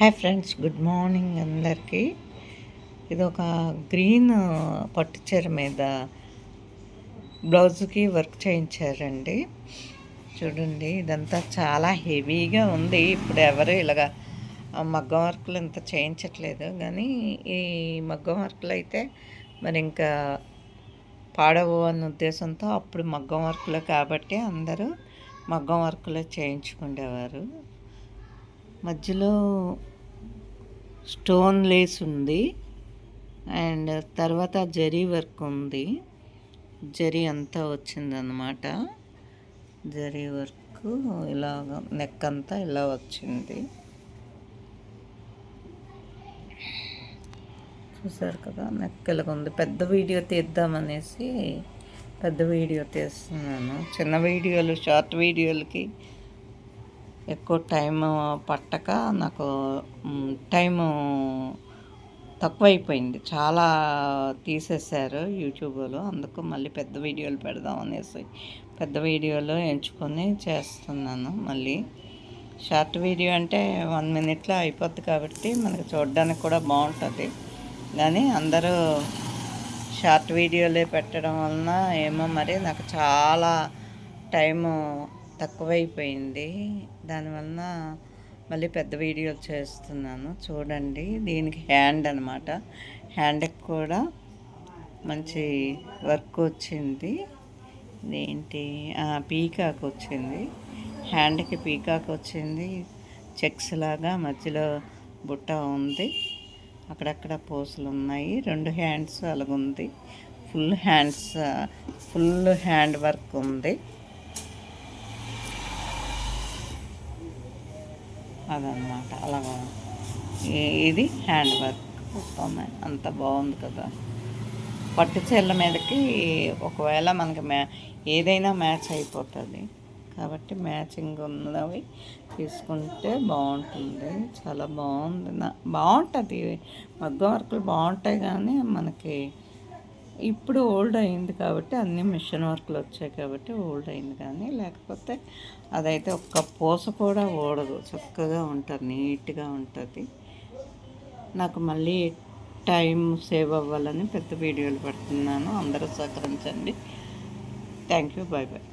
Hi friends, good morning అందరికీ. ఇది ఒక గ్రీన్ పట్టు చీర మీద బ్లౌజ్కి వర్క్ చేయించారండి. చూడండి, ఇదంతా చాలా హెవీగా ఉంది. ఇప్పుడు ఎవరు ఇలాగా మగ్గం వర్క్లు ఇంత చేయించట్లేదు, కానీ ఈ మగ్గం వర్క్లు అయితే మరి ఇంకా పాడవు అన్న ఉద్దేశంతో అప్పుడు మగ్గం వర్క్లు కాబట్టి అందరూ మగ్గం వర్క్లే చేయించుకునేవారు. మధ్యలో స్టోన్ లేస్ ఉంది అండ్ తర్వాత జరీ వర్క్ ఉంది. జరీ అంతా వచ్చిందన్నమాట. జరీ వర్క్ ఇలాగ నెక్ అంతా ఇలా వచ్చింది. చూసారు కదా, నెక్ ఇలాగ ఉంది. పెద్ద వీడియో తీద్దామనేసి పెద్ద వీడియో తీస్తున్నాను. చిన్న వీడియోలు, షార్ట్ వీడియోలకి ఎక్కువ టైం పట్టక నాకు టైము తక్కువైపోయింది. చాలా తీసేశారు యూట్యూబ్లో. అందుకు మళ్ళీ పెద్ద వీడియోలు పెడదాం అనేసి పెద్ద వీడియోలో ఎంచుకొని చేస్తున్నాను. మళ్ళీ షార్ట్ వీడియో అంటే 1 minute అయిపోద్ది కాబట్టి మనకు చూడడానికి కూడా బాగుంటుంది. కానీ అందరూ షార్ట్ వీడియోలే పెట్టడం వలన ఏమో మరి నాకు చాలా టైము తక్కువైపోయింది. దానివల్ల మళ్ళీ పెద్ద వీడియోలు చేస్తున్నాను. చూడండి, దీనికి హ్యాండ్ అనమాట. హ్యాండ్కి కూడా మంచి వర్క్ వచ్చింది. ఇదేంటి, పీకాక్ వచ్చింది. హ్యాండ్కి పీకాక్ వచ్చింది. చెక్స్ లాగా మధ్యలో బుట్ట ఉంది. అక్కడక్కడ పూసలు ఉన్నాయి. 2 హ్యాండ్స్ అలాగుంది. ఫుల్ హ్యాండ్ వర్క్ ఉంది. అదనమాట. అలాగా ఇది హ్యాండ్ వర్క్ మొత్తం అంత బాగుంది కదా. పట్టు చీరల మీదకి ఒకవేళ మనకి ఏదైనా మ్యాచ్ అయిపోతుంది కాబట్టి మ్యాచింగ్ ఉన్నవి తీసుకుంటే బాగుంటుంది. చాలా బాగుంటుంది. మగ్గం వర్కులు బాగుంటాయి, కానీ మనకి ఇప్పుడు ఓల్డ్ అయింది కాబట్టి అన్నీ మిషన్ వర్క్లు వచ్చాయి కాబట్టి ఓల్డ్ అయింది. కానీ లేకపోతే అదైతే ఒక్క పూస కూడా ఓడదు, చక్కగా ఉంటుంది, నీట్గా ఉంటుంది. నాకు మళ్ళీ టైం సేవ్ అవ్వాలని పెద్ద వీడియోలు పెడుతున్నాను. అందరూ సహకరించండి. Thank you. Bye bye.